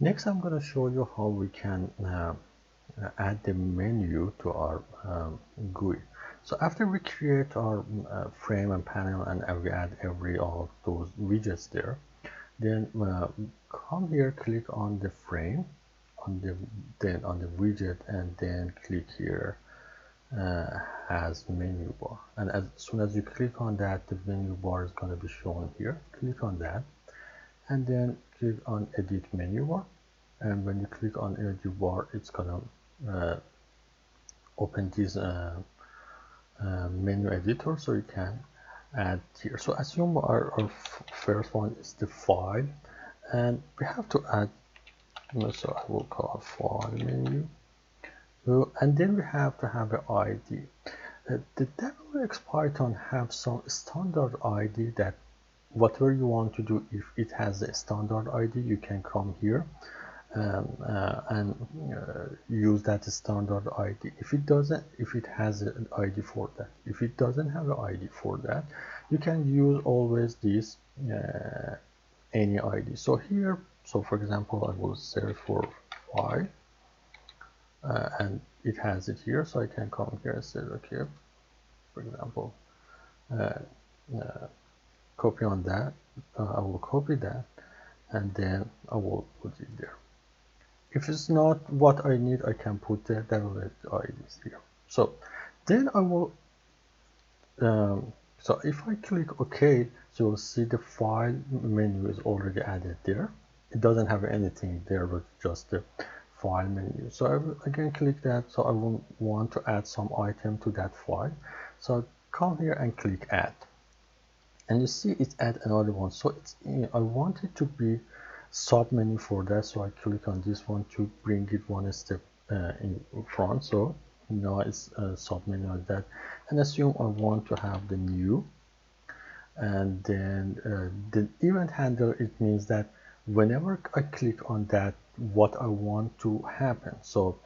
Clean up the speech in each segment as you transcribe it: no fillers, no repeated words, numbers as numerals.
Next, I'm going to show you how we can add the menu to our GUI. So after we create our frame and panel and we add every of those widgets there, then come here, click on the frame, then on the widget, and then click here as menu bar. And as soon as you click on that, the menu bar is going to be shown here. Click on that, and then click on edit menu bar. And when you click on edit bar, it's gonna open this menu editor, so you can add here. So assume our first one is the file, and we have to add, so I will call file menu, and then we have to have an ID. The wxPython have some standard ID that whatever you want to do, if it has a standard ID, you can come here and use that standard ID. If it doesn't, if it has an ID for that, if it doesn't have an ID for that, you can use always this any ID. So here, so for example, I will search for file, and it has it here, so I can come here and say, okay, for example, copy on that. I will copy that, and then I will put it there. If it's not what I need, I can put the download IDs here. So then I will, so if I click OK, so you'll see the file menu is already added there. It doesn't have anything there, but just the file menu. So I will again click that. So I will want to add some item to that file. So come here and click add. And you see it add another one. So it's, I want it to be sub menu for that, so I click on this one to bring it one step in front. So now it's a sub menu like that, and assume I want to have the new, and then the event handler, it means that whenever I click on that, what I want to happen. So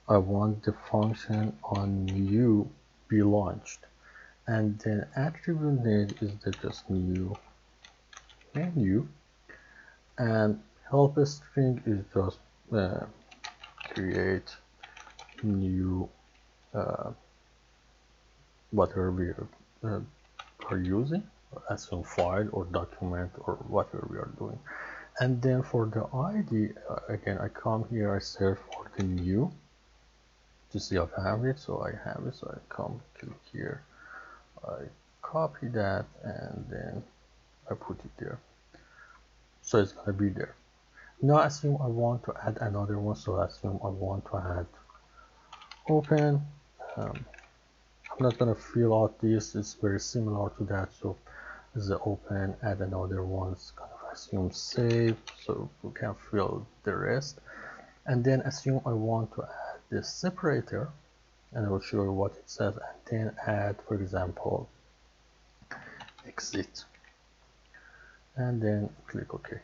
I want the function on new be launched, and then attribute name is the just new menu, and help string is just create new whatever we are using, assume file or document or whatever we are doing. And then for the ID, again, I come here, I search for the new to see if I have it. So I have it, so I come, click here, I copy that, and then I put it there. So it's going to be there. Now assume I want to add another one, so assume I want to add open. I'm not going to fill out this, it's very similar to that. So the open, add another one, kind of assume save, so we can fill the rest. And then assume I want to add this separator, and I will show you what it says, and then add, for example, exit, and then click OK.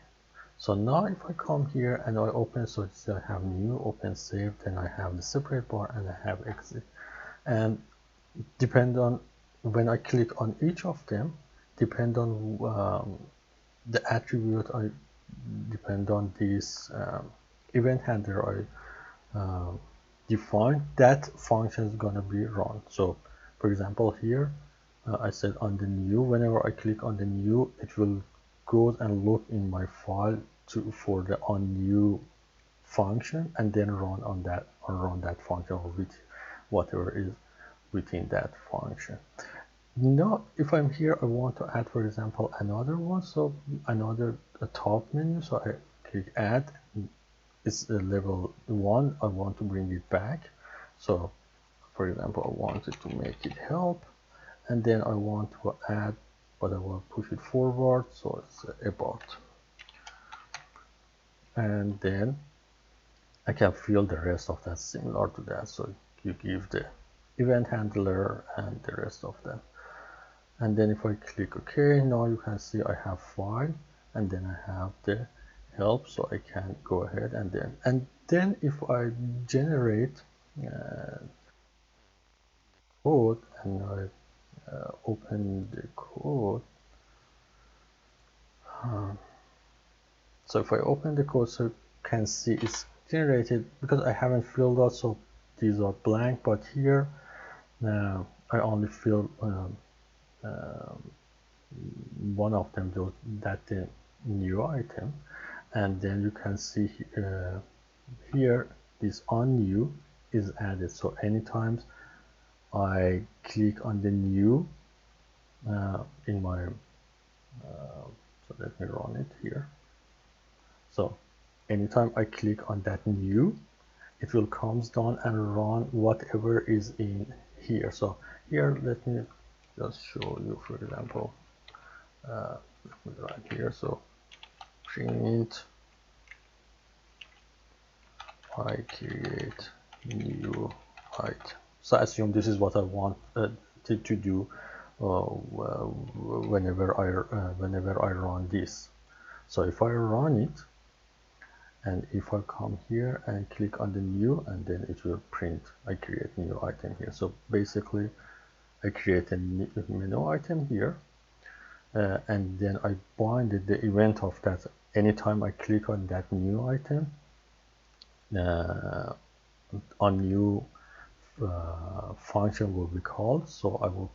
So now if I come here and I open, so it's I have new, open, save, then I have the separate bar and I have exit. And depend on when I click on each of them, depend on the attribute I depend on this event handler I define, that function is gonna be run. So for example here I said on the new, whenever I click on the new, it will go and look in my file for the on new function, and then run on that, or run that function, or with whatever is within that function. Now if I'm here, I want to add, for example, another one, so another top menu, so I click add. It's level 1, I want to bring it back. So for example, I wanted to make it help, and then I want to add, but I will push it forward, so it's about, and then I can fill the rest of that similar to that. So you give the event handler and the rest of them, and then if I click OK, now you can see I have file, and then I have the help, so I can go ahead and then if I generate code and I open the code. So if I open the code, so can see it's generated because I haven't filled out, so these are blank, but here I only filled one of them, that the new item, and then you can see here this on new is added. So anytime I click on the new in my so let me run it here. So anytime I click on that new, it will comes down and run whatever is in here. So here, let me just show you, for example, let me write here. So print I create new item. So assume this is what I want to do whenever I run this. So if I run it, and if I come here and click on the new, and then it will print I create new item here. So basically I create a new menu item here, and then I bind the event of that. Anytime I click on that new item, a new function will be called. So I will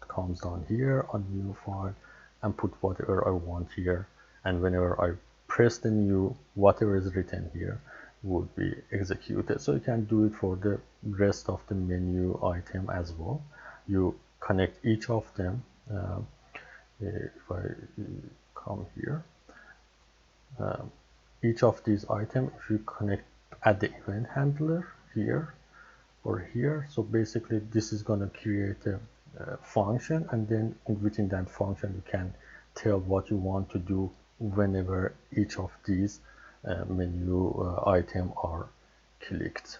comes down here on new file and put whatever I want here, and whenever I press the new, whatever is written here would be executed. So you can do it for the rest of the menu item as well. You connect each of them. If I come here, each of these items, if you connect at the event handler here or here, so basically this is going to create a function, and then within that function you can tell what you want to do whenever each of these menu item are clicked.